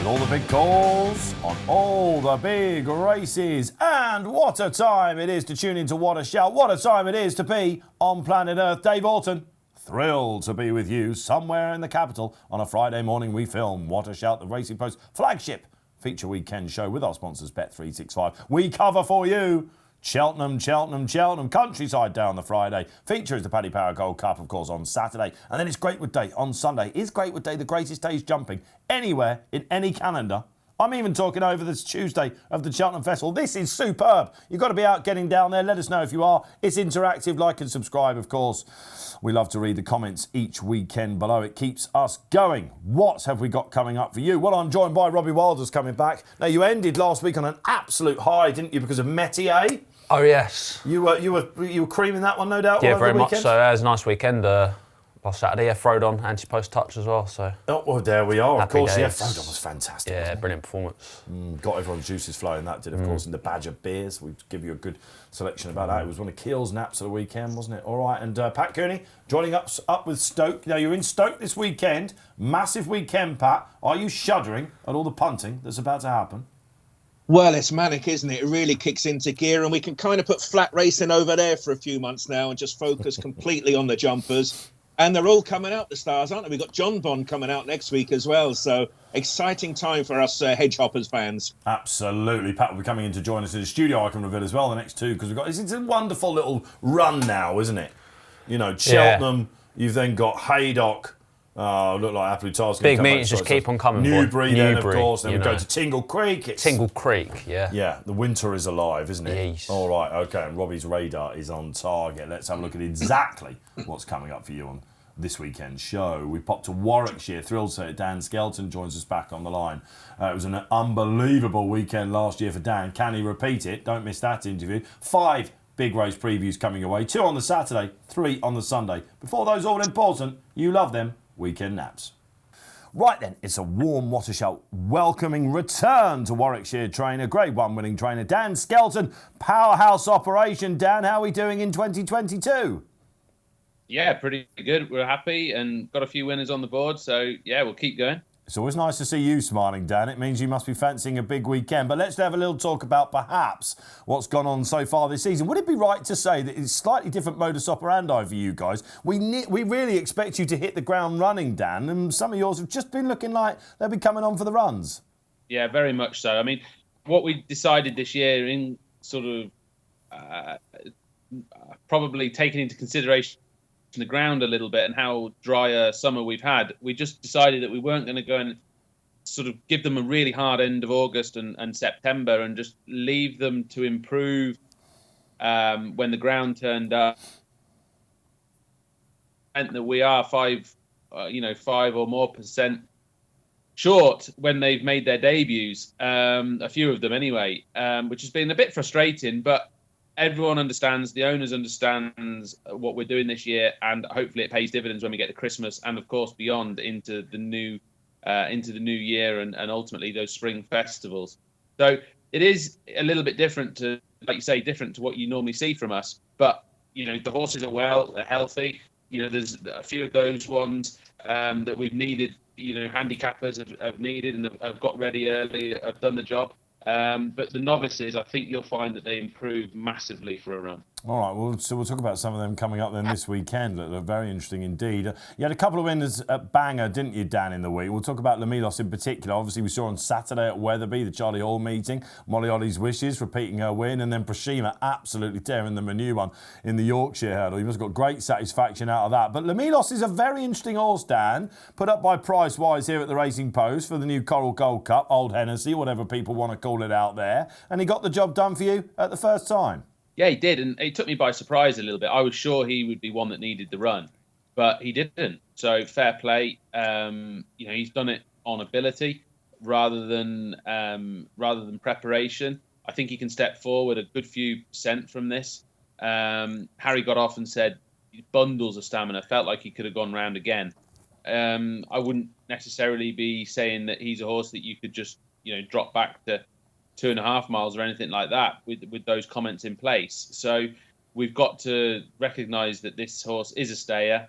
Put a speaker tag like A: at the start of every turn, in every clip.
A: all the big calls on all the big races. And what a time it is to tune into What a Shout. What a time it is to be on planet Earth. Dave Orton, thrilled to be with you somewhere in the capital on a Friday morning. We film What a Shout, the Racing Post flagship feature weekend show with our sponsors Bet365. We cover for you Cheltenham, countryside down the Friday. Feature is the Paddy Power Gold Cup, of course, on Saturday. And then it's Greatwood Day on Sunday. Is Greatwood Day the greatest days jumping anywhere in any calendar? I'm even talking over this Tuesday of the Cheltenham Festival. This is superb. You've got to be out getting down there. Let us know if you are. It's interactive. Like and subscribe, of course. We love to read the comments each weekend below. It keeps us going. What have we got coming up for you? Well, I'm joined by Robbie Wilders coming back. Now, you ended last week on an absolute high, didn't you, because of Metier?
B: Oh, yes.
A: You were creaming that one, no doubt.
B: Yeah, very much so. It was a nice weekend last Saturday. Yeah, Frodon, anti-post touch as well. So.
A: Oh, well, there we are.
B: Happy
A: of course,
B: days.
A: yeah, Frodon was fantastic.
B: Yeah, brilliant performance.
A: Got everyone's juices flowing. That did, of course, in the Badger beers. We'd give you a good selection about that. It was one of Keel's naps of the weekend, wasn't it? All right, and Pat Cooney joining us up with Stoke. Now, you're in Stoke this weekend. Massive weekend, Pat. Are you shuddering at all the punting that's about to happen?
C: Well, it's manic, isn't it? It really kicks into gear, and we can kind of put flat racing over there for a few months now and just focus completely on the jumpers. And they're all coming out, the stars, aren't they? We've got John Bond coming out next week as well. So exciting time for us Hedgehoppers fans.
A: Absolutely. Pat will be coming in to join us in the studio, I can reveal as well, the next two, because we've got, it's a wonderful little run now, isn't it? You know, Cheltenham, you've then got Haydock. Look like Appletar's
B: big meetings just keep on coming.
A: Newbury, then of course. Then we go to Tingle Creek.
B: Tingle Creek, yeah.
A: Yeah, the winter is alive, isn't it?
B: Yes.
A: All right, okay. And Robbie's radar is on target. Let's have a look at exactly what's coming up for you on this weekend's show. We popped to Warwickshire. Thrilled to say Dan Skelton joins us back on the line. It was an unbelievable weekend last year for Dan. Can he repeat it? Don't miss that interview. 5 big race previews coming your way. 2 on the Saturday, 3 on the Sunday. Before those all important, you love them. Weekend naps. Right then, it's a warm What a Shout welcoming return to Warwickshire trainer, Grade 1 winning trainer Dan Skelton. Powerhouse operation. Dan, how are we doing in 2022?
D: Yeah, pretty good. We're happy and got a few winners on the board. So, yeah, we'll keep going.
A: It's always nice to see you smiling, Dan. It means you must be fancying a big weekend. But let's have a little talk about perhaps what's gone on so far this season. Would it be right to say that it's slightly different modus operandi for you guys? We really expect you to hit the ground running, Dan, and some of yours have just been looking like they'll be coming on for the runs.
D: Yeah, very much so. I mean, what we decided this year in sort of probably taking into consideration the ground a little bit and how dry a summer we've had, we just decided that we weren't going to go and sort of give them a really hard end of August and September and just leave them to improve when the ground turned up. And that we are 5 or more % short when they've made their debuts, a few of them anyway, which has been a bit frustrating, but everyone understands, the owners understands what we're doing this year, and hopefully it pays dividends when we get to Christmas and, of course, beyond into the new year and ultimately those spring festivals. So it is a little bit different to, like you say, different to what you normally see from us. But the horses are well, they're healthy. There's a few of those ones that we've needed. Handicappers have needed and have got ready early, have done the job. But the novices, I think you'll find that they improve massively for a run.
A: All right, well, so we'll talk about some of them coming up then this weekend. They're very interesting indeed. You had a couple of winners at Bangor, didn't you, Dan, in the week? We'll talk about Lamilos in particular. Obviously, we saw on Saturday at Wetherby, the Charlie Hall meeting, Molly Ollie's Wishes repeating her win, and then Prashima absolutely tearing the new one in the Yorkshire hurdle. He must have got great satisfaction out of that. But Lamilos is a very interesting horse, Dan, put up by Price Wise here at the Racing Post for the new Coral Gold Cup, Old Hennessy, whatever people want to call it out there. And he got the job done for you at the first time.
D: Yeah, he did, and it took me by surprise a little bit. I was sure he would be one that needed the run, but he didn't. So fair play. He's done it on ability rather than preparation. I think he can step forward a good few % from this. Harry got off and said bundles of stamina. Felt like he could have gone round again. I wouldn't necessarily be saying that he's a horse that you could just drop back to 2.5 miles or anything like that with those comments in place. So we've got to recognise that this horse is a stayer,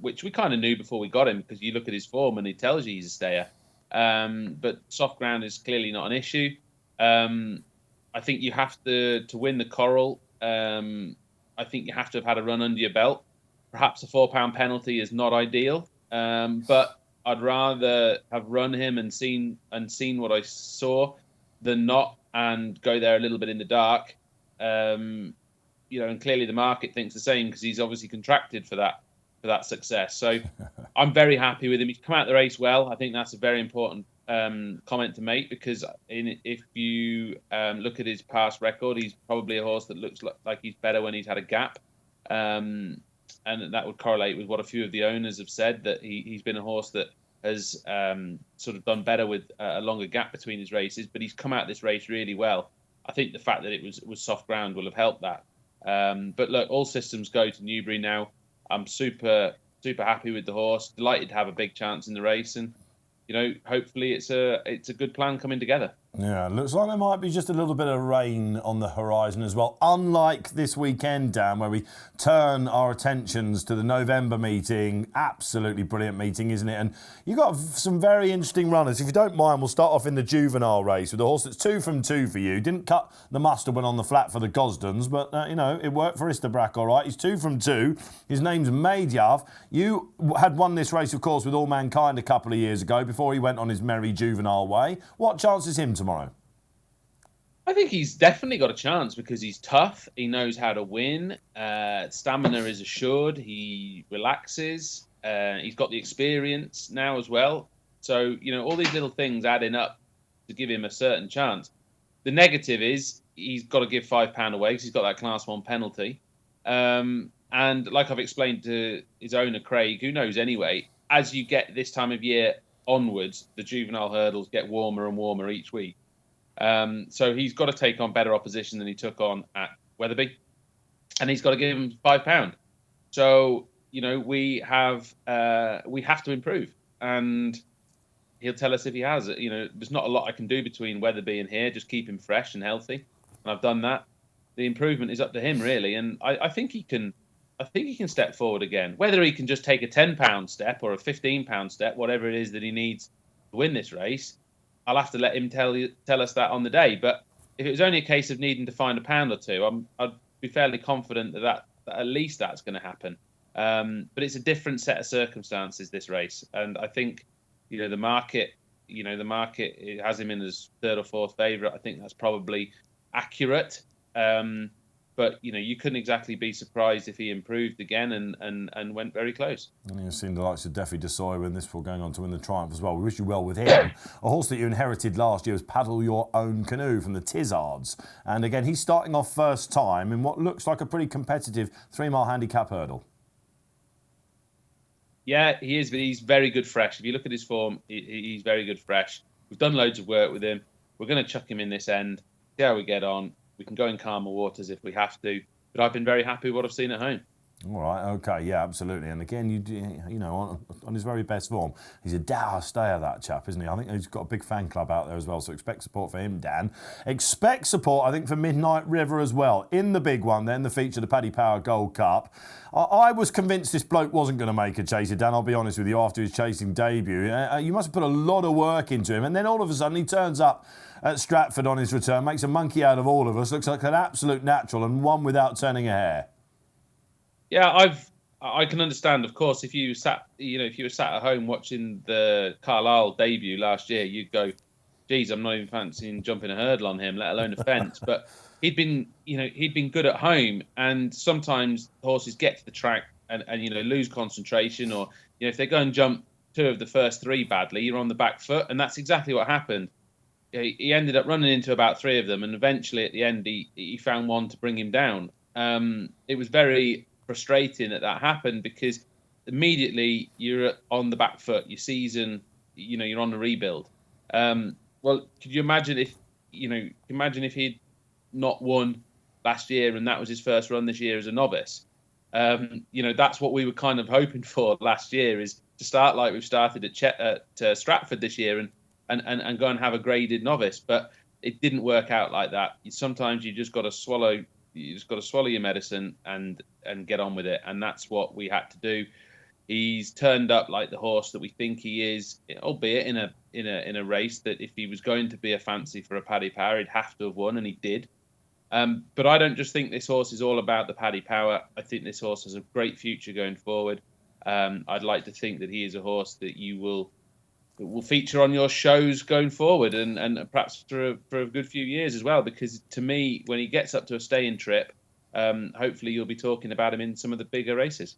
D: which we kind of knew before we got him because you look at his form and he tells you he's a stayer. But soft ground is clearly not an issue. I think you have to win the Coral. I think you have to have had a run under your belt. Perhaps a £4 penalty is not ideal, but I'd rather have run him and seen what I saw than not, and go there a little bit in the dark. And clearly the market thinks the same, because he's obviously contracted for that success. So I'm very happy with him. He's come out the race well. I think that's a very important comment to make, because if you look at his past record, he's probably a horse that looks like he's better when he's had a gap. And that would correlate with what a few of the owners have said, that he's been a horse that has sort of done better with a longer gap between his races. But he's come out this race really well. I think the fact that it was soft ground will have helped that. But look, all systems go to Newbury now. I'm super happy with the horse. Delighted to have a big chance in the race, and hopefully it's a good plan coming together.
A: Yeah, looks like there might be just a little bit of rain on the horizon as well. Unlike this weekend, Dan, where we turn our attentions to the November meeting. Absolutely brilliant meeting, isn't it? And you've got some very interesting runners. If you don't mind, we'll start off in the juvenile race with a horse that's 2 from 2 for you. Didn't cut the mustard when on the flat for the Gosdens, but, it worked for Istabrack all right. He's 2 from 2. His name's Madyav. You had won this race, of course, with All Mankind a couple of years ago before he went on his merry juvenile way. What chance is him tomorrow?
D: I think he's definitely got a chance, because he's tough. He knows how to win. Stamina is assured. He relaxes. He's got the experience now as well. So, all these little things adding up to give him a certain chance. The negative is he's got to give £5 away, because he's got that Class 1 penalty. And like I've explained to his owner, Craig, who knows anyway, as you get this time of year onwards, the juvenile hurdles get warmer and warmer each week. So he's got to take on better opposition than he took on at Wetherby, and he's got to give him £5. So we have to improve, and he'll tell us if he has. There's not a lot I can do between Wetherby and here. Just keep him fresh and healthy, and I've done that. The improvement is up to him really, and I think he can. I think he can step forward again. Whether he can just take a £10 step or a £15 step, whatever it is that he needs to win this race, I'll have to let him tell us that on the day. But if it was only a case of needing to find £1 or two, I'd be fairly confident that at least that's going to happen. But it's a different set of circumstances, this race, and I think the market it has him in as 3rd or 4th favourite. I think that's probably accurate. But you couldn't exactly be surprised if he improved again and went very close.
A: And you've seen the likes of Defi Desoy win this before going on to win the Triumph as well. We wish you well with him. A horse that you inherited last year was Paddle Your Own Canoe from the Tizards. And again, he's starting off first time in what looks like a pretty competitive 3-mile handicap hurdle.
D: Yeah, he is, but he's very good fresh. If you look at his form, he's very good fresh. We've done loads of work with him. We're going to chuck him in this end, see how we get on. We can go in calmer waters if we have to, but I've been very happy with what I've seen at home.
A: All right, okay, yeah, absolutely. And again, on his very best form, he's a dour stayer, that chap, isn't he? I think he's got a big fan club out there as well, so expect support for him, Dan. Expect support, I think, for Midnight River as well. In the big one, then, the feature, the Paddy Power Gold Cup. I was convinced this bloke wasn't going to make a chaser, Dan, I'll be honest with you, after his chasing debut. You must have put a lot of work into him, and then all of a sudden he turns up at Stratford on his return, makes a monkey out of all of us, looks like an absolute natural and one without turning a hair.
D: Yeah, I can understand, of course, if you were sat at home watching the Carlisle debut last year, you'd go, geez, I'm not even fancying jumping a hurdle on him, let alone a fence. But he'd been good at home, and sometimes horses get to the track and lose concentration, or if they go and jump 2 of the first 3 badly, you're on the back foot, and that's exactly what happened. He ended up running into about 3 of them, and eventually at the end he found one to bring him down. It was very frustrating that happened, because immediately you're on the back foot. Your season, you're on the rebuild. Well, could you imagine if he'd not won last year and that was his first run this year as a novice? That's what we were kind of hoping for last year, is to start like we've started at Stratford this year and go and have a graded novice. But it didn't work out like that. Sometimes you just got to swallow. You just got to swallow your medicine and get on with it. And that's what we had to do. He's turned up like the horse that we think he is, albeit in in a race that if he was going to be a fancy for a Paddy Power, he'd have to have won, and he did. But I don't just think this horse is all about the Paddy Power. I think this horse has a great future going forward. I'd like to think that he is a horse that will feature on your shows going forward, and perhaps for a good few years as well. Because to me, when he gets up to a staying trip, hopefully you'll be talking about him in some of the bigger races.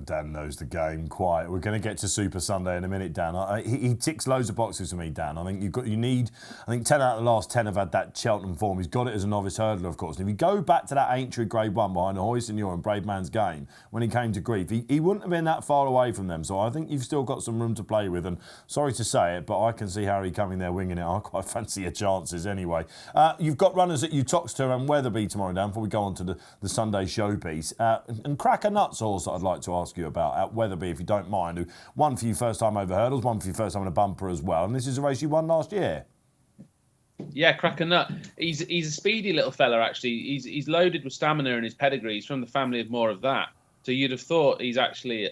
A: Dan knows the game quite. We're going to get to Super Sunday in a minute, Dan. He ticks loads of boxes for me, Dan. I think I think 10 out of the last 10 have had that Cheltenham form. He's got it as a novice hurdler, of course. And if you go back to that Aintree Grade 1 behind the Hoy Senior and Brave Man's Game, when he came to grief, he wouldn't have been that far away from them. So I think you've still got some room to play with. And sorry to say it, but I can see Harry coming there winging it. I quite fancy your chances anyway. You've got runners at Uttoxeter and Wetherby tomorrow, Dan, before we go on to the Sunday showpiece. And Cracker Nuts horse that I'd like to ask you about at Wetherby, if you don't mind, who won for you first time over hurdles, one for you first time in a bumper as well. And this is a race you won last year.
D: Yeah, Cracker Nut. He's a speedy little fella, actually. He's loaded with stamina in his pedigree. He's from the family of more of that. So you'd have thought he's actually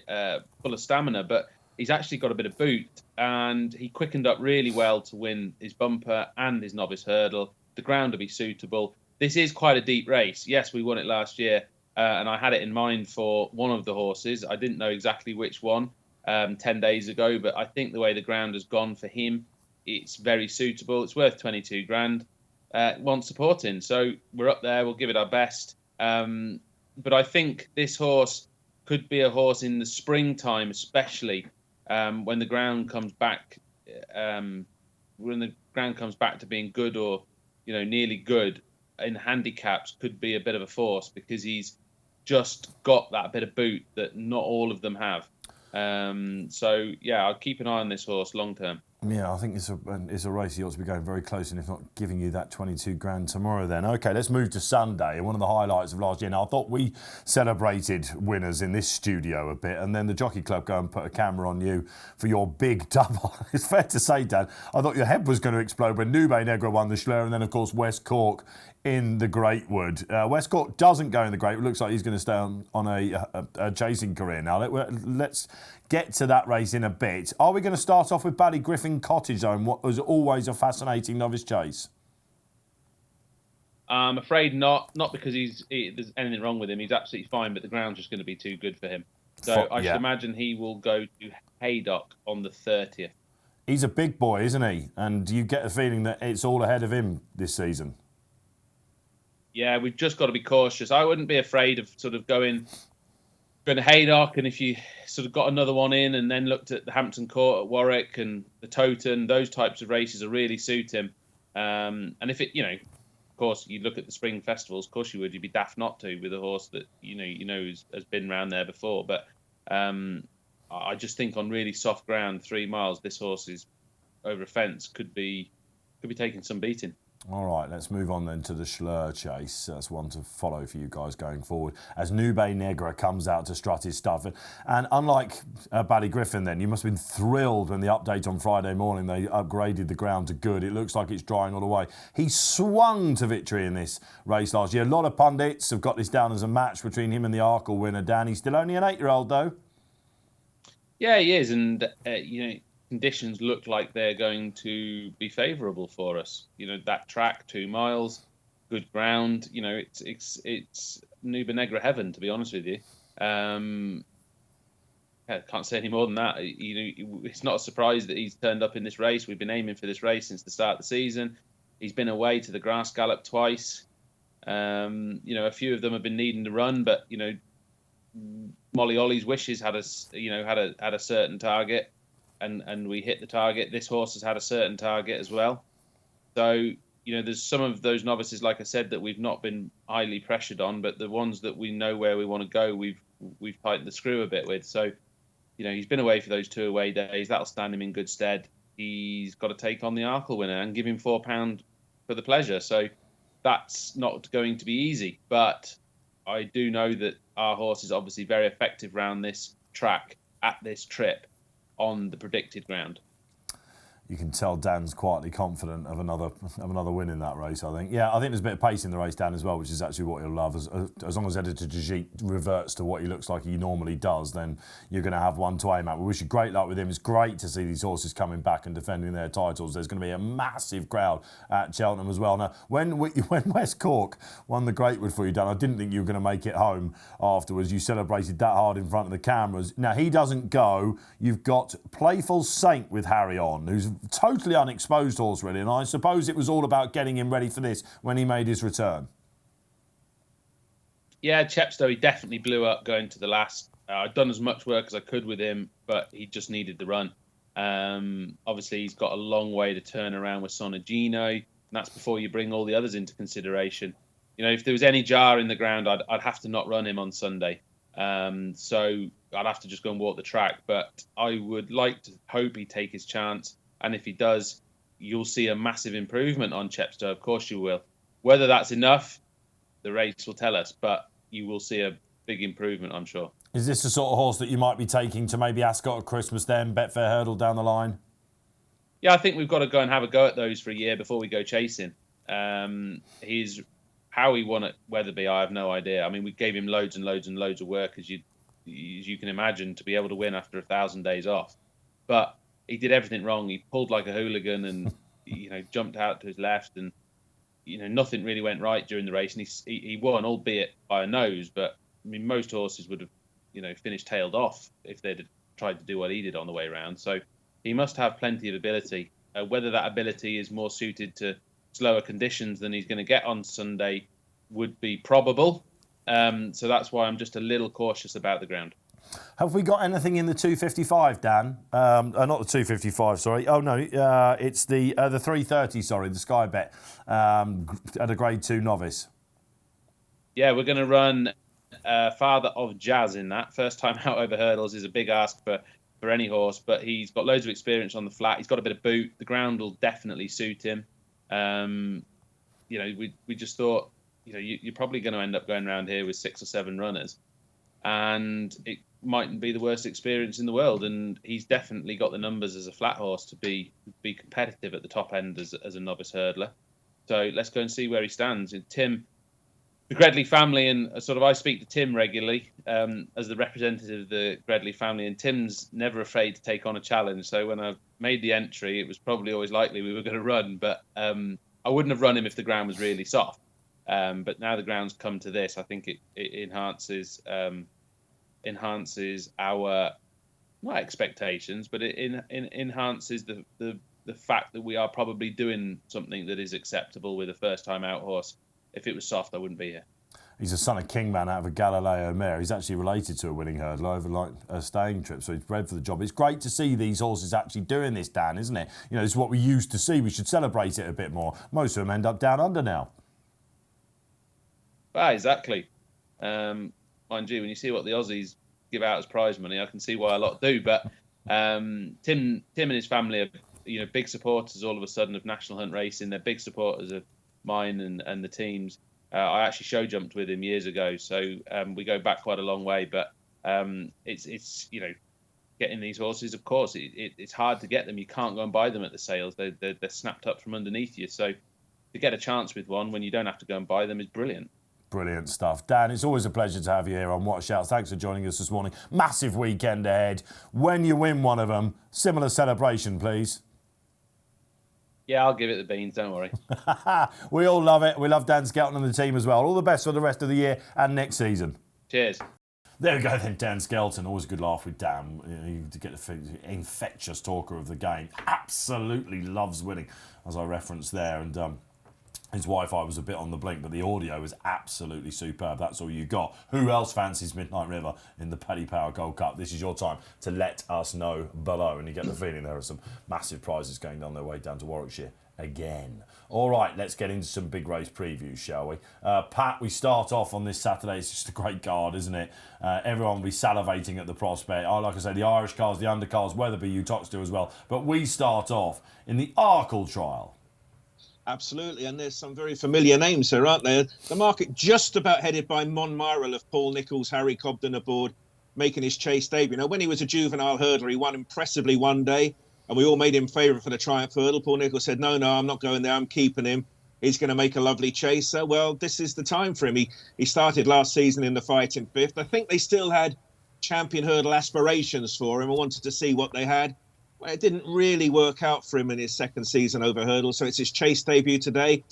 D: full of stamina, but he's actually got a bit of boot, and he quickened up really well to win his bumper and his novice hurdle. The ground will be suitable. This is quite a deep race. Yes, we won it last year, and I had it in mind for one of the horses. I didn't know exactly which one 10 days ago, but I think the way the ground has gone for him, it's very suitable. It's worth 22 grand. Wants supporting. So we're up there. We'll give it our best. But I think this horse could be a horse in the springtime, especially when the ground comes back. When the ground comes back to being good or nearly good in handicaps, could be a bit of a force because he's just got that bit of boot that not all of them have. So yeah, I'll keep an eye on this horse long term.
A: Yeah, I think it's a race you ought to be going very close, and if not giving you that 22 grand tomorrow then. OK, let's move to Sunday, one of the highlights of last year. Now, I thought we celebrated winners in this studio a bit, and then the Jockey Club go and put a camera on you for your big double. It's fair to say, Dan, I thought your head was going to explode when Nube Negra won the Shloer, and then, of course, West Cork in the Greatwood. West Cork doesn't go in the Greatwood. Looks like he's going to stay on a chasing career now. Let's get to that race in a bit. Are we going to start off with Ballygriffin Cottage Zone, what was always a fascinating novice chase?
D: I'm afraid not. Not because there's anything wrong with him. He's absolutely fine, but the ground's just going to be too good for him. So I should imagine he will go to Haydock on the 30th.
A: He's a big boy, isn't he? And do you get the feeling that it's all ahead of him this season?
D: Yeah, we've just got to be cautious. I wouldn't be afraid of sort of going to Haydock, and if you sort of got another one in and then looked at the Hampton Court at Warwick and the Toten, those types of races will really suit him. And if it, of course, you look at the spring festivals, of course you would. You'd be daft not to with a horse that has been around there before. But I just think on really soft ground, 3 miles, this horse is over a fence could be taking some beating.
A: All right, let's move on then to the Shloer Chase. That's one to follow for you guys going forward. As Nube Negra comes out to strut his stuff. And unlike Ballygriffin then, you must have been thrilled when the update on Friday morning, they upgraded the ground to good. It looks like it's drying all the way. He swung to victory in this race last year. A lot of pundits have got this down as a match between him and the Arkle winner, Dan. He's still only an 8-year-old though.
D: Yeah, he is. And, conditions look like they're going to be favourable for us. That track, 2 miles, good ground. It's Nube Negra heaven, to be honest with you. I can't say any more than that. It's not a surprise that he's turned up in this race. We've been aiming for this race since the start of the season. He's been away to the Grass Gallop twice. A few of them have been needing to run, but Molly Ollie's wishes had a certain target. And we hit the target. This horse has had a certain target as well. So, there's some of those novices, like I said, that we've not been highly pressured on, but the ones that we know where we want to go, we've tightened the screw a bit with. So, he's been away for those 2 away days. That'll stand him in good stead. He's got to take on the Arkle winner and give him £4 for the pleasure. So that's not going to be easy. But I do know that our horse is obviously very effective around this track at this trip on the predicted ground.
A: You can tell Dan's quietly confident of another win in that race, I think. Yeah, I think there's a bit of pace in the race, Dan, as well, which is actually what he'll love. As long as Editor Jajit reverts to what he looks like he normally does, then you're going to have one to aim at. We wish you great luck with him. It's great to see these horses coming back and defending their titles. There's going to be a massive crowd at Cheltenham as well. Now, when West Cork won the Greatwood for you, Dan, I didn't think you were going to make it home afterwards. You celebrated that hard in front of the cameras. Now, he doesn't go. You've got Playful Saint with Harry on, who's totally unexposed horse, really, and I suppose it was all about getting him ready for this when he made his return.
D: Yeah, Chepstow, he definitely blew up going to the last. I'd done as much work as I could with him, but he just needed the run. Obviously, he's got a long way to turn around with Sonagino, and that's before you bring all the others into consideration. You know, if there was any jar in the ground, I'd have to not run him on Sunday. So I'd have to just go and walk the track, but I would like to hope he'd take his chance. And if he does, you'll see a massive improvement on Chepstow. Of course you will. Whether that's enough, the race will tell us, but you will see a big improvement, I'm sure.
A: Is this the sort of horse that you might be taking to maybe Ascot at Christmas then, Betfair Hurdle down the line?
D: Yeah, I think we've got to go and have a go at those for a year before we go chasing. He's how he won at Wetherby, I have no idea. I mean, we gave him loads and loads and loads of work, as you can imagine, to be able to win after 1,000 days off. But he did everything wrong. He pulled like a hooligan and, jumped out to his left, and, nothing really went right during the race. And he won, albeit by a nose. But I mean, most horses would have, finished tailed off if they'd tried to do what he did on the way around. So he must have plenty of ability. Whether that ability is more suited to slower conditions than he's going to get on Sunday would be probable. So that's why I'm just a little cautious about the ground.
A: Have we got anything in the 255, Dan? Not the 255, sorry. Oh, no, it's the 330, sorry, the Sky Bet at a Grade 2 novice.
D: Yeah, we're going to run Father of Jazz in that. First time out over hurdles is a big ask for any horse, but he's got loads of experience on the flat. He's got a bit of boot. The ground will definitely suit him. We just thought, you're probably going to end up going around here with 6 or 7 runners, and it mightn't be the worst experience in the world. And he's definitely got the numbers as a flat horse to be competitive at the top end as a novice hurdler. So let's go and see where he stands. And Tim, the Gredley family, and I speak to Tim regularly as the representative of the Gredley family, and Tim's never afraid to take on a challenge. So when I made the entry, it was probably always likely we were going to run, but I wouldn't have run him if the ground was really soft. But now the ground's come to this, I think it enhances our, not expectations, but it enhances the fact that we are probably doing something that is acceptable with a first-time out horse. If it was soft, I wouldn't be here.
A: He's a son of Kingman out of a Galileo mare. He's actually related to a winning hurdler over a staying trip, so he's bred for the job. It's great to see these horses actually doing this, Dan, isn't it? This is what we used to see. We should celebrate it a bit more. Most of them end up down under now.
D: Ah, exactly. Mind you, when you see what the Aussies give out as prize money, I can see why a lot do. But Tim and his family are, big supporters all of a sudden of National Hunt racing. They're big supporters of mine and the team's. I actually show jumped with him years ago, so we go back quite a long way. But it's getting these horses. Of course, it's hard to get them. You can't go and buy them at the sales. They're snapped up from underneath you. So to get a chance with one when you don't have to go and buy them is brilliant.
A: Brilliant stuff. Dan, it's always a pleasure to have you here on What Shouts. Thanks for joining us this morning. Massive weekend ahead. When you win one of them, similar celebration, please.
D: Yeah, I'll give it the beans, don't worry.
A: We all love it. We love Dan Skelton and the team as well. All the best for the rest of the year and next season.
D: Cheers.
A: There we go then, Dan Skelton. Always a good laugh with Dan. You get the infectious talker of the game. Absolutely loves winning, as I referenced there. And his Wi-Fi was a bit on the blink, but the audio was absolutely superb. That's all you got. Who else fancies Midnight River in the Paddy Power Gold Cup? This is your time to let us know below. And you get the feeling there are some massive prizes going down their way down to Warwickshire again. All right, let's get into some big race previews, shall we? Pat, we start off on this Saturday. It's just a great card, isn't it? Everyone will be salivating at the prospect. Like I say, the Irish cars, the undercars, Wetherby, Uttoxeter as well. But we start off in the Arkle trial.
C: Absolutely, and there's some very familiar names here, aren't there? The market just about headed by Monmirail of Paul Nicholls, Harry Cobden aboard, making his chase debut. When he was a juvenile hurdler, he won impressively one day. and we all made him favourite for the Triumph Hurdle. Paul Nicholls said, no, I'm not going there. I'm keeping him. He's going to make a lovely chaser. Well, this is the time for him. He started last season in the fight in 5th. I think they still had champion hurdle aspirations for him. I wanted to see what they had. Well, it didn't really work out for him in his second season over hurdle. So it's his chase debut today.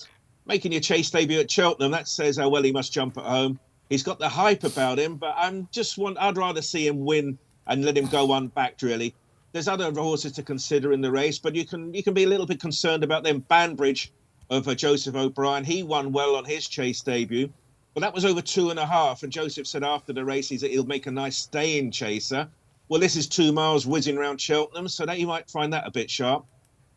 C: Making your chase debut at Cheltenham, that says how well he must jump at home. He's got the hype about him, but I'd rather see him win and let him go unbacked, really. There's other horses to consider in the race, but you can be a little bit concerned about them. Banbridge of Joseph O'Brien, he won well on his chase debut, but that was over 2.5. And Joseph said after the race he'll make a nice staying chaser. Well, this is 2 miles whizzing around Cheltenham, so that you might find that a bit sharp.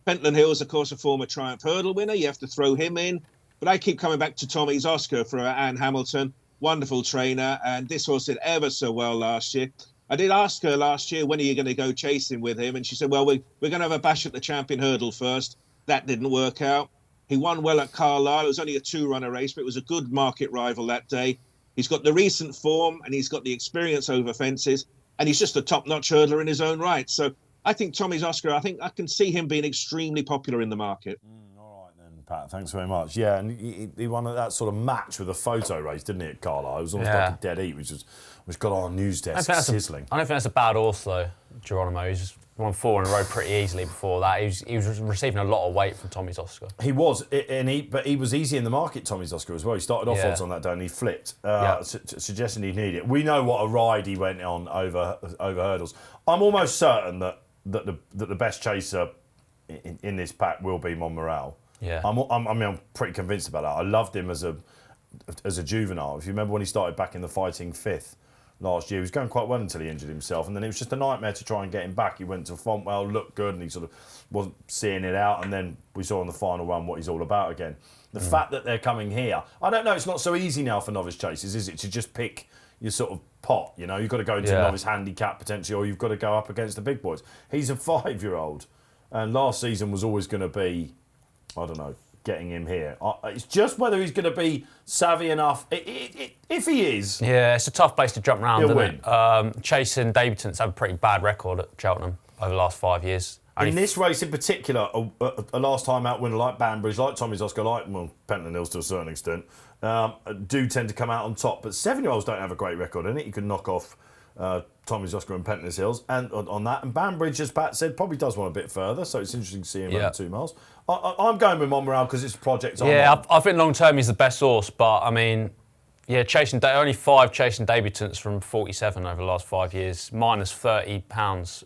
C: Pentland Hill's, of course, a former Triumph Hurdle winner. You have to throw him in. But I keep coming back to Tommy's Oscar for Anne Hamilton. Wonderful trainer, and this horse did ever so well last year. I did ask her last year, when are you going to go chasing with him? And she said, well, we're going to have a bash at the Champion Hurdle first. That didn't work out. He won well at Carlisle. It was only a 2-runner race, but it was a good market rival that day. He's got the recent form, and he's got the experience over fences, and he's just a top-notch hurdler in his own right. So I think Tommy's Oscar, I can see him being extremely popular in the market.
A: All right then, Pat, thanks very much. Yeah, and he won that sort of match with a photo race, didn't he, at Carlisle? It was almost like a dead heat, which got our news desk sizzling.
B: I don't think that's a bad horse, though, Geronimo. He's won 4 in a row pretty easily before that. He was receiving a lot of weight from Tommy's Oscar.
A: He was, but he was easy in the market, Tommy's Oscar, as well. He started off odds on that day and he flipped, suggesting he'd need it. We know what a ride he went on over hurdles. I'm almost certain that the best chaser in this pack will be Montmoral.
B: Yeah.
A: I'm pretty convinced about that. I loved him as a juvenile. If you remember when he started back in the fighting 5th last year, he was going quite well until he injured himself, and then it was just a nightmare to try and get him back. He went to Fontwell, looked good, and he sort of wasn't seeing it out, and then we saw in the final run what he's all about again. The fact that they're coming here, I don't know, it's not so easy now for novice chasers, is it, to just pick your sort of pot, you know? You've got to go into novice handicap potentially, or you've got to go up against the big boys. He's a 5-year-old, and last season was always going to be, I don't know, getting him here. It's just whether he's going to be savvy enough. If he is...
B: Yeah, it's a tough place to jump around,
A: he'll
B: isn't it? Chasing debutants have a pretty bad record at Cheltenham over the last 5 years.
A: In this race in particular, a last time out winner like Banbridge, like Tommy's Oscar, like Pentland Hills to a certain extent, do tend to come out on top. But 7-year-olds don't have a great record in it. You can knock off Tommy's Oscar and Pentland Hills and on that. And Banbridge, as Pat said, probably does want a bit further, so it's interesting to see him over 2 miles. I'm going with Montmoral because it's a project.
B: I think long term he's the best horse, but I mean, only 5 chasing debutants from 47 over the last 5 years, minus £30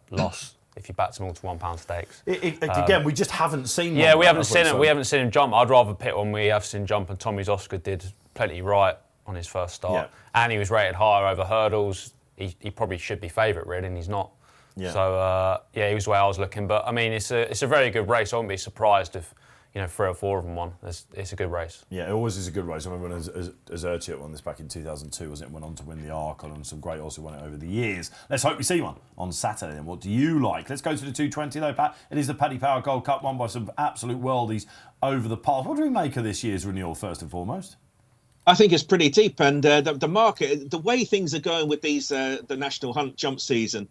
B: loss if you back them all to £1 stakes.
A: Again, we just haven't seen.
B: Yeah, we haven't seen it. We haven't seen him jump. I'd rather pick one we have seen jump, and Tommy's Oscar did plenty right on his first start, and he was rated higher over hurdles. He probably should be favourite, really, and he's not. Yeah. So he was the way I was looking. But I mean, it's a very good race. I wouldn't be surprised if 3 or 4 of them won. It's a good race.
A: Yeah, it always is a good race. I remember when Azertiot won this back in 2002, wasn't it? Went on to win the Arkle, and some great horses won it over the years. Let's hope we see one on Saturday then. What do you like? Let's go to the 220 though, Pat. It is the Paddy Power Gold Cup, won by some absolute worldies over the past. What do we make of this year's renewal, first and foremost?
C: I think it's pretty deep, and the market, the way things are going with these the National Hunt jump season,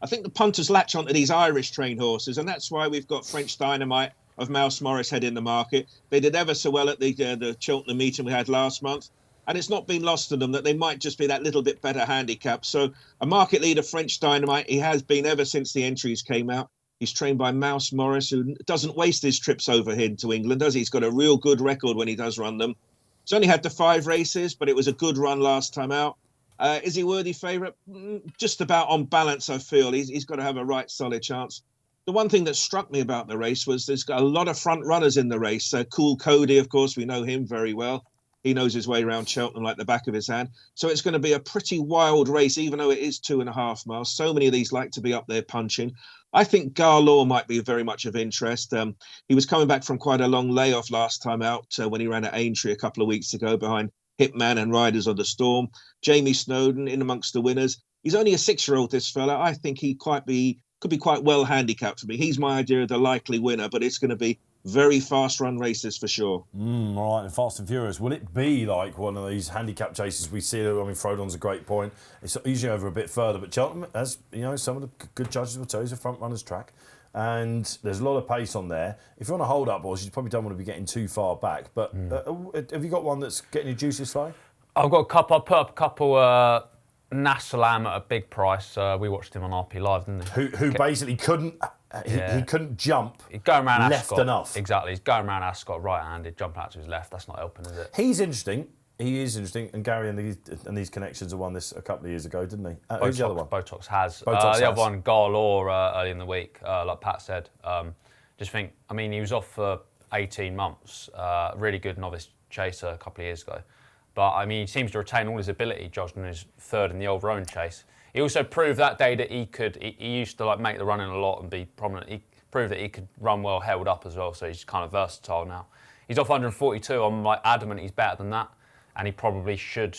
C: I think the punters latch onto these Irish trained horses, and that's why we've got French Dynamite of Mouse Morris head in the market. They did ever so well at the Cheltenham meeting we had last month, and it's not been lost to them that they might just be that little bit better handicap. So a market leader, French Dynamite, he has been ever since the entries came out. He's trained by Mouse Morris, who doesn't waste his trips over here to England, does he? He's got a real good record when he does run them. He's only had the 5 races, but it was a good run last time out. Is he worthy favourite? Just about on balance, I feel. He's got to have a right solid chance. The one thing that struck me about the race was there's got a lot of front runners in the race. Cool Cody, of course, we know him very well. He knows his way around Cheltenham like the back of his hand. So it's going to be a pretty wild race, even though it is 2.5 miles. So many of these like to be up there punching. I think Garlaw might be very much of interest. He was coming back from quite a long layoff last time out when he ran at Aintree a couple of weeks ago behind Hitman and Riders of the Storm. Jamie Snowden in amongst the winners. He's only a 6-year-old, this fella. I think he could be quite well handicapped for me. He's my idea of the likely winner, but it's going to be very fast run races for sure.
A: All right, and Fast and Furious. Will it be like one of these handicap chases we see? I mean, Frodon's a great point. It's usually over a bit further, but Cheltenham, as you know, some of the good judges will tell you, it's a front runner's track. and there's a lot of pace on there. If you're on a hold-up horse, you probably don't want to be getting too far back. But have you got one that's getting your juices flowing?
B: I've got a couple. I put up a couple. Nassalam at a big price. We watched him on RP Live, didn't we?
A: Who basically couldn't. He couldn't jump.
B: He's going around
A: left
B: Ascot.
A: enough.
B: Exactly. He's going around Ascot right-handed, jumping out to his left. That's not helping, is it?
A: He's interesting. He is interesting. And Gary and these connections have won this a couple of years ago, didn't he? Who's the other one?
B: Botox has.
A: Botox
B: the other one, Garlaw, early in the week, like Pat said. Just think, I mean, he was off for 18 months. Really good novice chaser a couple of years ago. But, I mean, he seems to retain all his ability, judging his third in the old Roan chase. He also proved that day that he used to make the run-in a lot and be prominent. He proved that he could run well held up as well, so he's kind of versatile now. He's off 142. I'm adamant he's better than that, and he probably should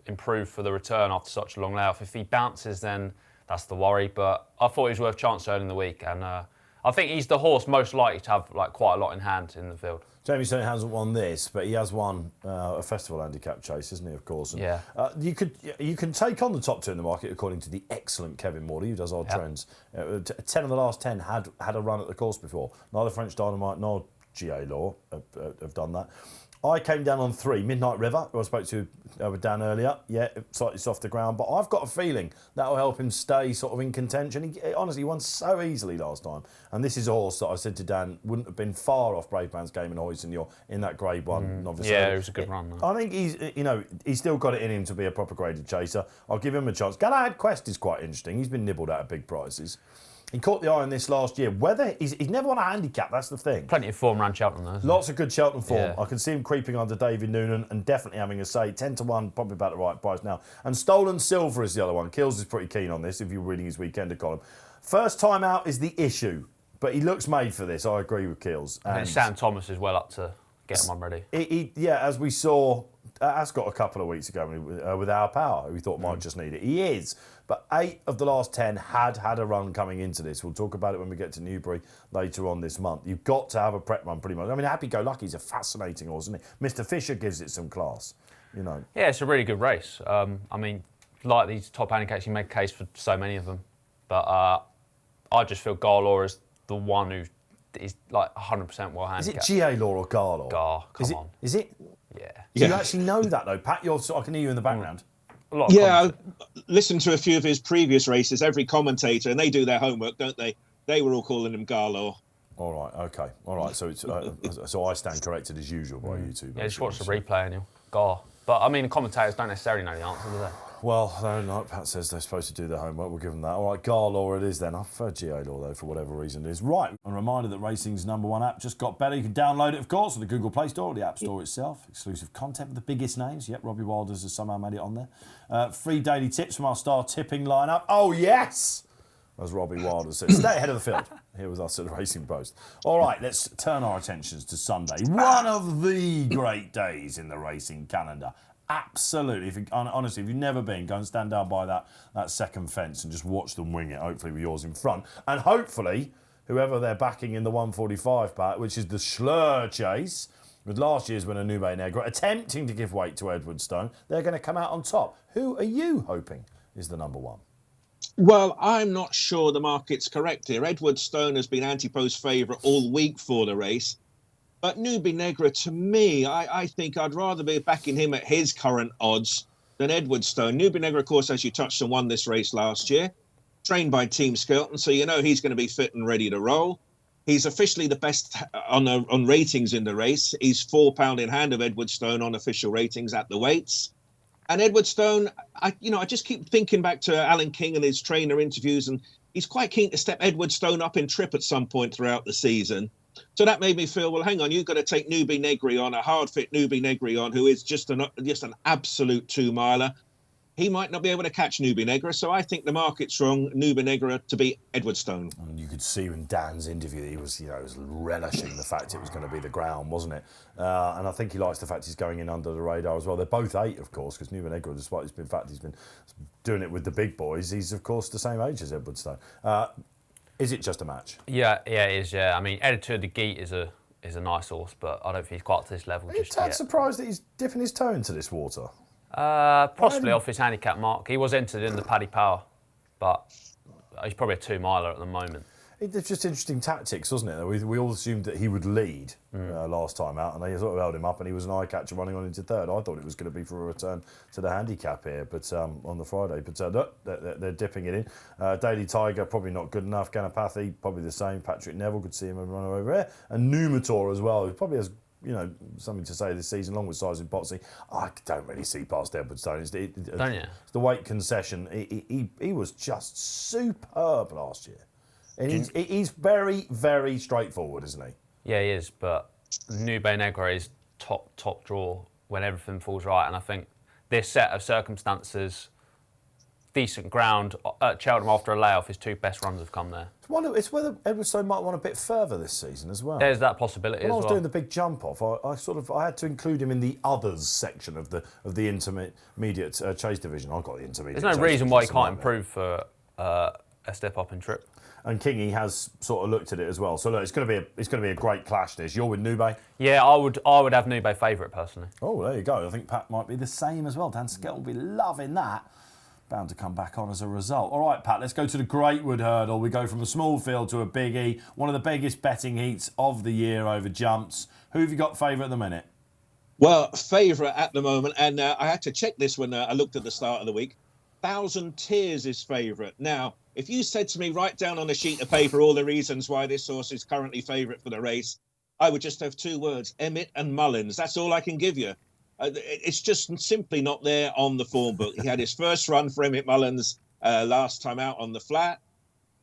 B: improve for the return after such a long layoff. If he bounces, then that's the worry. But I thought he was worth chance early in the week, and I think he's the horse most likely to have quite a lot in hand in the field.
A: Jamie Stone hasn't won this, but he has won a festival handicap chase, isn't he? Of course. And,
B: yeah.
A: You can take on the top two in the market, according to the excellent Kevin Morley, who does odd trends. 10 of the last 10 had a run at the course before. Neither French Dynamite nor GA Law have done that. I came down on 3, Midnight River, who I spoke to with Dan earlier. Yeah, slightly softer ground, but I've got a feeling that'll help him stay sort of in contention. He honestly won so easily last time. And this is a horse that I said to Dan wouldn't have been far off Brave Man's Game and Hoist in that Grade 1 novice.
B: Yeah, it was a good run.
A: I think he's still got it in him to be a proper graded chaser. I'll give him a chance. Galahad Quest is quite interesting. He's been nibbled out of big prices. He caught the eye on this last year. Whether he's never won a handicap, that's the thing.
B: Plenty of form around Cheltenham, though.
A: Lots of good Cheltenham form.
B: Yeah.
A: I can see him creeping under David Noonan and definitely having a say. 10-1, probably about the right price now. And Stolen Silver is the other one. Kills is pretty keen on this if you're reading his Weekender column. First time out is the issue, but he looks made for this. I agree with Kills.
B: And Sam Thomas is well up to get him on ready.
A: As we saw Ascot a couple of weeks ago with Our Power, who we thought might just need it. He is. But 8 of the last 10 had a run coming into this. We'll talk about it when we get to Newbury later on this month. You've got to have a prep run pretty much. I mean, Happy Go Lucky is a fascinating horse, isn't he? Mr. Fisher gives it some class, you know.
B: Yeah, it's a really good race. I mean, like these top handicaps, you make a case for so many of them. But I just feel Garlaw is the one who is 100% well handicapped.
A: Is it GA Law or Garlaw?
B: Gar, come on.
A: Is it?
B: Yeah.
A: Do you actually know that, though? Pat, I can hear you in the background.
C: Yeah, I listened to a few of his previous races, every commentator, and they do their homework, don't they? They were all calling him Garlaw.
A: All right, okay. All right, so it's, so I stand corrected as usual by you two.
B: Yeah, just watch the replay and you'll Gar. But, I mean, the commentators don't necessarily know the answer, do they?
A: Well, no, Pat says they're supposed to do their homework. We'll give them that. All right, Garlaw it is then. I prefer GA Law, though, for whatever reason it is. Right, a reminder that Racing's #1 app just got better. You can download it, of course, on the Google Play Store or the App Store itself. Exclusive content with the biggest names. Yep, Robbie Wilders has somehow made it on there. Free daily tips from our star tipping lineup. Oh, yes! As Robbie Wilders said. Stay ahead of the field. Here was us at the Racing Post. All right, let's turn our attentions to Sunday. One of the great days in the racing calendar. Absolutely. Honestly, if you've never been, go and stand down by that second fence and just watch them wing it, hopefully with yours in front. And hopefully, whoever they're backing in the 145 pack, which is the Shloer Chase, with last year's winner Nube Negra, attempting to give weight to Edwardstone, they're going to come out on top. Who are you hoping is the #1?
C: Well, I'm not sure the market's correct here. Edwardstone has been Antipo's favourite all week for the race. But Nube Negra, to me, I think I'd rather be backing him at his current odds than Edwardstone. Nube Negra, of course, as you touched on, won this race last year. Trained by Team Skelton, so you know he's going to be fit and ready to roll. He's officially the best on ratings in the race. He's £4 in hand of Edwardstone on official ratings at the weights. And Edwardstone, I just keep thinking back to Alan King and his trainer interviews, and he's quite keen to step Edwardstone up in trip at some point throughout the season. So that made me feel, well, hang on, you've got to take Nube Negra on, a hard-fit Nube Negra on, who is just an absolute two-miler. He might not be able to catch Nube Negra, so I think the market's wrong, Nube Negra to beat Edwardstone.
A: And you could see in Dan's interview that he was, was relishing the fact it was going to be the ground, wasn't it? And I think he likes the fact he's going in under the radar as well. They're both 8, of course, because Nube Negra, despite he's been doing it with the big boys, he's, of course, the same age as Edwardstone. Is it just a match?
B: Yeah, it is, yeah. I mean, Editor de Geet is a nice horse, but I don't think he's quite to this level just yet.
A: Are you surprised that he's dipping his toe into this water?
B: Possibly off his handicap mark. He was entered in the Paddy Power, but he's probably a 2-miler at the moment.
A: It's just interesting tactics, wasn't it? We all assumed that he would lead last time out, and they sort of held him up, and he was an eye catcher running on into third. I thought it was going to be for a return to the handicap here, but on the Friday. But look, they're dipping it in. Daily Tiger probably not good enough. Ganapathy probably the same. Patrick Neville could see him and run over here, and Numitor as well, who probably has something to say this season, along with Size and Potsy. I don't really see past Edwardstone.
B: Don't you?
A: It's the weight concession. He was just superb last year. And he's very, very straightforward, isn't he?
B: Yeah, he is. But Nube Negra is top draw when everything falls right. And I think this set of circumstances, decent ground at Cheltenham after a layoff, his 2 best runs have come there.
A: It's whether Edwardstone might want a bit further this season as well.
B: There's that possibility as well.
A: When I was doing the big jump off, I had to include him in the others section of the intermediate chase division. I've got the intermediate.
B: There's no reason why he can't improve for a step up in trip.
A: And Kingy has sort of looked at it as well. So look, it's going to be a great clash. This. You're with Nube.
B: Yeah, I would have Nube favourite personally.
A: Oh, there you go. I think Pat might be the same as well. Dan Skelton will be loving that. Bound to come back on as a result. All right, Pat, let's go to the Greatwood hurdle. We go from a small field to a biggie. One of the biggest betting heats of the year over jumps. Who have you got favourite at the minute?
C: Well, favourite at the moment, and I had to check this when I looked at the start of the week. Thousand Tears is favourite. Now, if you said to me, write down on a sheet of paper all the reasons why this horse is currently favourite for the race, I would just have 2 words, Emmett and Mullins. That's all I can give you. It's just simply not there on the form book. He had his first run for Emmett Mullins last time out on the flat,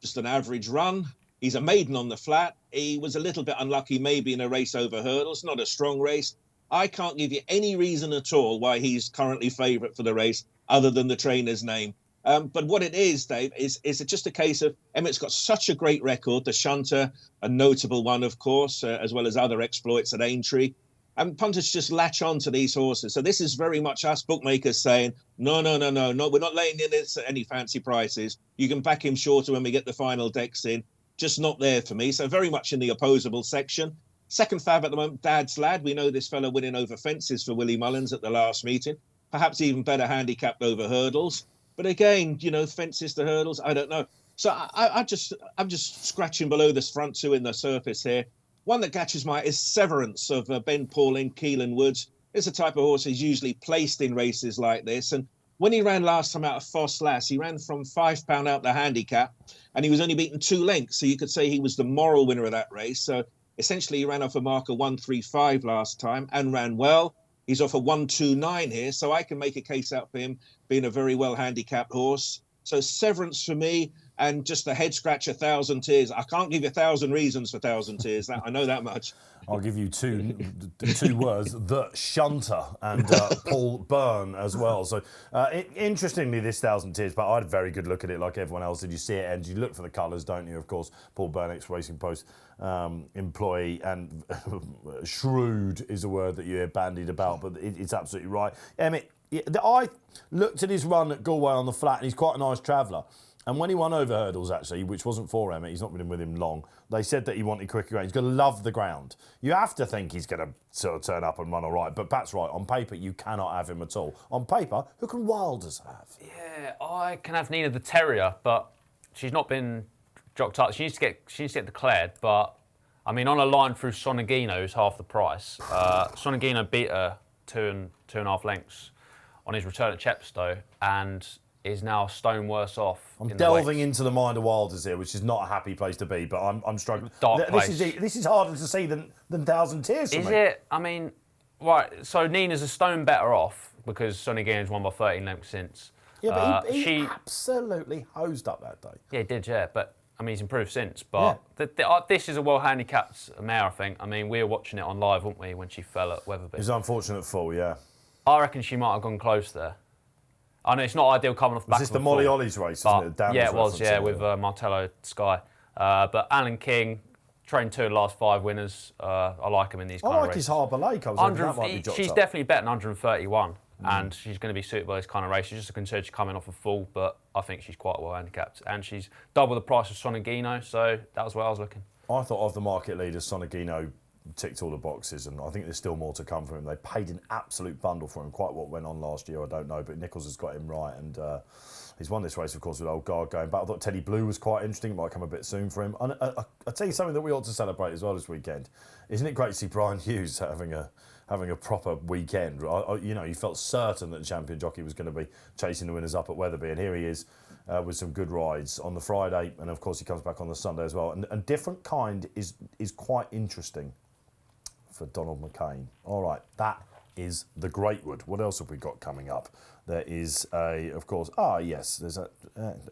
C: just an average run. He's a maiden on the flat. He was a little bit unlucky maybe in a race over hurdles, not a strong race. I can't give you any reason at all why he's currently favourite for the race other than the trainer's name. But what it is, Dave, is it just a case of Emmett's got such a great record, the shunter, a notable one, of course, as well as other exploits at Aintree. And punters just latch on to these horses. So this is very much us bookmakers saying, no, we're not laying in this at any fancy prices. You can back him shorter when we get the final decks in. Just not there for me. So very much in the opposable section. Second fab at the moment, Dad's Lad. We know this fella winning over fences for Willie Mullins at the last meeting. Perhaps even better handicapped over hurdles. But again, fences to hurdles, I don't know. So I'm just scratching below this front 2 in the surface here. One that catches my eye is Severance of Ben Pauling, Keelan Woods. It's a type of horse he's usually placed in races like this. And when he ran last time out of Foss Lass, he ran from £5 out the handicap, and he was only beaten 2 lengths. So you could say he was the moral winner of that race. So essentially, he ran off a marker 135 last time and ran well. He's off a 129 here, so I can make a case out for him being a very well handicapped horse. So Severance for me, and just a head scratch, 1,000 Tears. I can't give you 1,000 reasons for 1,000 Tears. I know that much.
A: I'll give you two words: the shunter and Paul Byrne as well. So interestingly, this 1,000 Tears, but I had a very good look at it, like everyone else. Did you see it? And you look for the colours, don't you? Of course, Paul Byrne, ex-Racing Post employee, and shrewd is a word that you hear bandied about, but it's absolutely right. Emmett, I looked at his run at Galway on the flat, and he's quite a nice traveller. And when he won over hurdles, actually, which wasn't for Emmett, he's not been with him long, they said that he wanted quicker ground. He's going to love the ground. You have to think he's going to sort of turn up and run all right. But Pat's right. On paper, you cannot have him at all. On paper, who can Wilders have?
B: Yeah, I can have Nina the Terrier, but she's not been jocked up. She needs to get declared. But, I mean, on a line through Sonagino, who's half the price. Sonagino beat her 2.5 lengths on his return at Chepstow, and is now a stone worse off.
A: I'm delving into the mind of Wilders here, which is not a happy place to be, but I'm struggling. This is harder to see than 1,000 Tears for me.
B: Is it? I mean, right, so Nina's a stone better off because Sonny Guinness won by 13 lengths since.
A: Yeah, but he absolutely hosed up that day.
B: Yeah, he did, yeah, but I mean, he's improved since. But yeah. This is a well-handicapped mare, I think. I mean, we were watching it on live, weren't we, when she fell at Weatherby?
A: It was an unfortunate fall, yeah.
B: I reckon she might have gone close there. I know it's not ideal coming off the back of
A: the Molly Ollie's race, wasn't it?
B: Yeah, it was, yeah, with Martello Sky. But Alan King, trained 2 of the last 5 winners. I like him in these kind of races. I like
A: his Harbour Lake. I was hoping that might be jocked
B: She's
A: up.
B: definitely better than 131, and she's going to be suitable for this kind of race. She's just a concern she's coming off a fall, but I think she's quite well handicapped. And she's double the price of Sonagino, so that was where I was looking.
A: I thought of the market leaders, Sonagino ticked all the boxes, and I think there's still more to come from him. They paid an absolute bundle for him. Quite what went on last year, I don't know, but Nichols has got him right, and he's won this race, of course, with Old Guard going back. I thought Teddy Blue was quite interesting. It might come a bit soon for him. And I'll tell you something that we ought to celebrate as well this weekend. Isn't it great to see Brian Hughes having a proper weekend? You felt certain that the champion jockey was going to be chasing the winners up at Wetherby, and here he is with some good rides on the Friday, and of course he comes back on the Sunday as well. And different kind is quite interesting for Donald McCain. All right, that is the Greatwood. What else have we got coming up? There is of course, there's a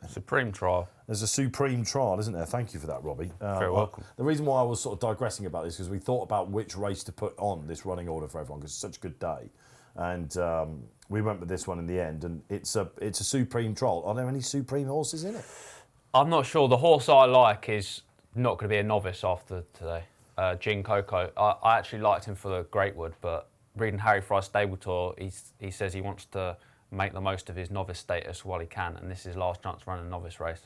B: Supreme Trial.
A: There's a Supreme Trial, isn't there? Thank you for that, Robbie.
B: Very welcome.
A: The reason why I was sort of digressing about this is because we thought about which race to put on this running order for everyone, because it's such a good day. And we went with this one in the end, and it's a Supreme Trial. Are there any Supreme horses in it?
B: I'm not sure. The horse I like is not going to be a novice after today. Gin Coco. I actually liked him for the Greatwood, but reading Harry Fry's stable tour, he says he wants to make the most of his novice status while he can, and this is his last chance to run a novice race.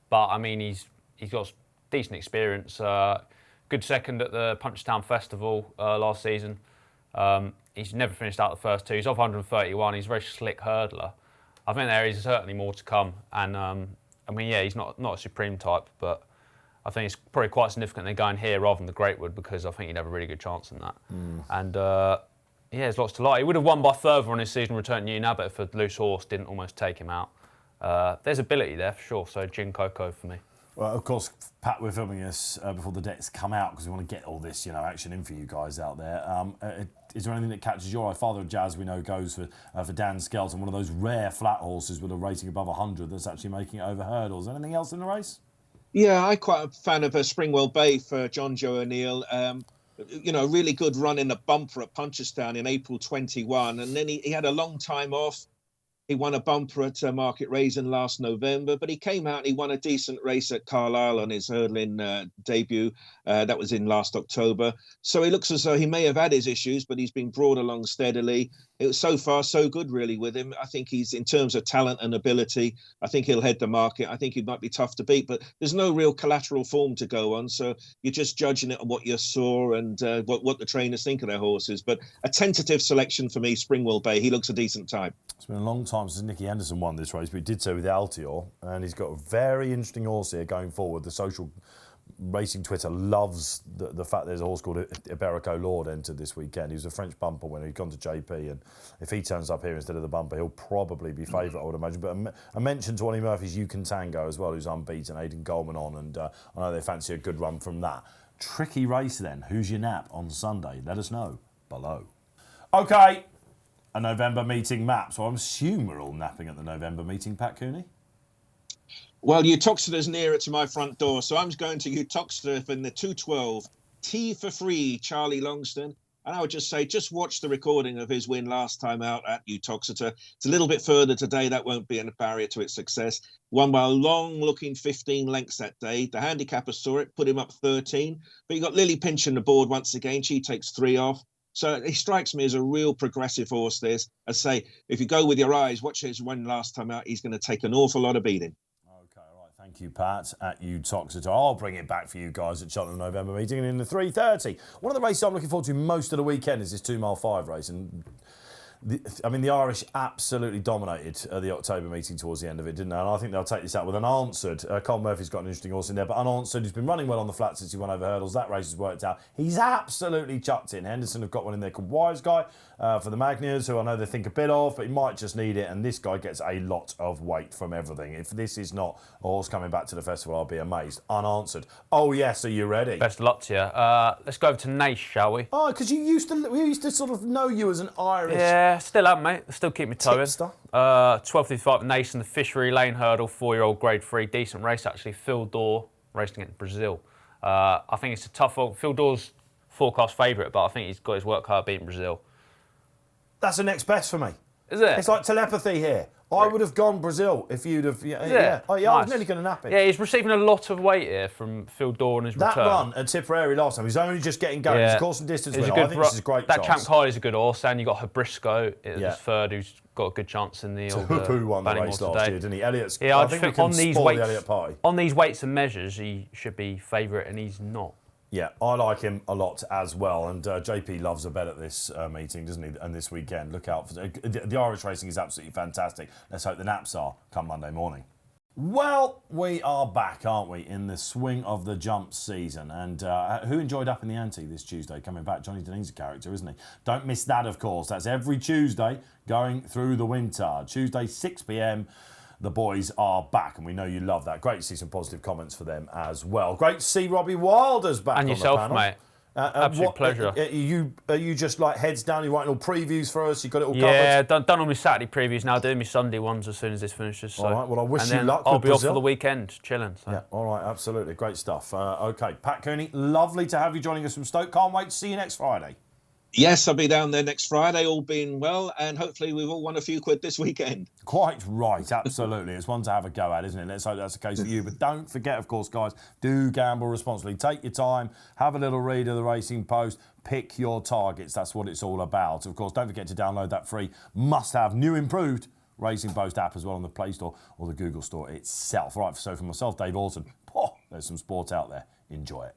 B: But I mean, he's got decent experience. Good second at the Punchestown Festival last season. He's never finished out the first two. He's off 131. He's a very slick hurdler. I think there is certainly more to come. And he's not a supreme type, but I think it's probably quite significant they're going here rather than the Greatwood, because I think he'd have a really good chance in that. And there's lots to like. He would have won by further on his season return at Nube if a loose horse didn't almost take him out. There's ability there for sure. So Gin Coco for me.
A: Well, of course, Pat, we're filming this before the decks come out because we want to get all this, action in for you guys out there. Is there anything that catches your eye? Father of Jazz, we know, goes for Dan Skelton, one of those rare flat horses with a rating above 100 that's actually making it over hurdles. Anything else in the race? Yeah,
C: I'm quite a fan of Springwell Bay for John Joe O'Neill. Really good run in the bumper at Punchestown in April 21, and then he had a long time off. He won a bumper at Market Raisin last November, but he came out and he won a decent race at Carlisle on his hurdling debut. That was in last October. So he looks as though he may have had his issues, but he's been brought along steadily. It was so far so good, really, with him. I think he's, in terms of talent and ability, I think he'll head the market. I think he might be tough to beat, but there's no real collateral form to go on. So you're just judging it on what you saw and what the trainers think of their horses. But a tentative selection for me, Springwell Bay. He looks a decent type.
A: It's been a long time since Nicky Henderson won this race, but he did so with Altior, and he's got a very interesting horse here going forward. The social racing Twitter loves the fact there's a horse called Iberico Lord entered this weekend. He was a French bumper winner. He'd gone to JP, and if he turns up here instead of the bumper, he'll probably be favourite, I would imagine. But a mention to Ollie Murphy's You Can Tango as well, who's unbeaten, Aidan Goldman on, and I know they fancy a good run from that. Tricky race then. Who's your nap on Sunday? Let us know below. OK. A November meeting map. So I assume we're all napping at the November meeting, Pat Cooney?
C: Well, Uttoxeter's nearer to my front door, so I'm going to Uttoxeter in the 212. T for free, Charlie Longston. And I would just say, just watch the recording of his win last time out at Uttoxeter. It's a little bit further today. That won't be a barrier to its success. Won by a long-looking 15 lengths that day. The handicapper saw it, put him up 13. But you got Lily Pinch on the board once again. She takes 3 off. So he strikes me as a real progressive horse, this. I say, if you go with your eyes, watch his win last time out, he's going to take an awful lot of beating.
A: OK, all right. Thank you, Pat, at Uttoxeter. I'll bring it back for you guys at Cheltenham November meeting. And in the 3:30, one of the races I'm looking forward to most of the weekend is this 2 mile 5 race. And the Irish absolutely dominated the October meeting towards the end of it, didn't they? And I think they'll take this out with Unanswered. Cole Murphy's got an interesting horse in there, but Unanswered, who's been running well on the flat since he won over hurdles, that race has worked out. He's absolutely chucked in. Henderson have got one in there called Wise Guy for the Magniers, who I know they think a bit of, but he might just need it. And this guy gets a lot of weight from everything. If this is not a horse coming back to the festival, I'll be amazed. Unanswered. Oh, yes, are you ready?
B: Best of luck to you. Let's go over to Naas, shall we?
A: Oh, because we used to sort of know you as an Irish...
B: Yeah, still am, mate. Still keep me toe in.
A: Tipster.
B: 12:55 Naas in the Fishery Lane Hurdle, 4-year-old Grade 3. Decent race, actually. Phil Dorr racing against Brazil. I think it's a tough one. Phil Dorr's forecast favourite, but I think he's got his work hard beating Brazil.
A: That's the next best for me.
B: Is it?
A: It's like telepathy here. I would have gone Brazil if you'd have... Yeah. Oh, yeah, nice. I was nearly going to nap it.
B: Yeah, he's receiving a lot of weight here from Phil Dorr in his return.
A: That run at Tipperary last time, he's only just getting going. He's course and distance winner. I think this is a great
B: that
A: chance.
B: Champ Kylie's a good horse, and you got Habrisco as third, who's got a good chance in the old
A: Who won the race last year, didn't he? Elliott's...
B: Yeah, I think we can spoil the Elliott party. On these weights and measures, he should be favourite, and he's not.
A: Yeah, I like him a lot as well, and JP loves a bet at this meeting, doesn't he? And this weekend, look out for the Irish racing is absolutely fantastic. Let's hope the naps are come Monday morning. Well, we are back, aren't we, in the swing of the jump season, and who enjoyed Up in the Ante this Tuesday? Coming back, Johnny Deneen's a character, isn't he? Don't miss that, of course. That's every Tuesday going through the winter. Tuesday, 6 p.m. The boys are back, and we know you love that. Great to see some positive comments for them as well. Great to see Robbie Wilders back
B: and
A: on
B: yourself,
A: the panel.
B: mate. Absolute pleasure.
A: Are you just like heads down? You're writing all previews for us. You got it all covered.
B: Yeah, done all my Saturday previews now. Doing my Sunday ones as soon as this finishes. So.
A: All right. Well, I wish
B: and
A: you
B: then
A: luck.
B: I'll
A: with
B: be
A: Brazil.
B: off for the weekend, chilling. So.
A: Yeah. All right. Absolutely. Great stuff. Okay, Pat Cooney, lovely to have you joining us from Stoke. Can't wait to see you next Friday.
C: Yes, I'll be down there next Friday, all being well, and hopefully we've all won a few quid this weekend.
A: Quite right, absolutely. It's one to have a go at, isn't it? Let's hope that's the case for you. But don't forget, of course, guys, do gamble responsibly. Take your time, have a little read of the Racing Post, pick your targets. That's what it's all about. Of course, don't forget to download that free, must-have, new improved Racing Post app as well on the Play Store or the Google Store itself. All right, so for myself, Dave Orton, there's some sport out there. Enjoy it.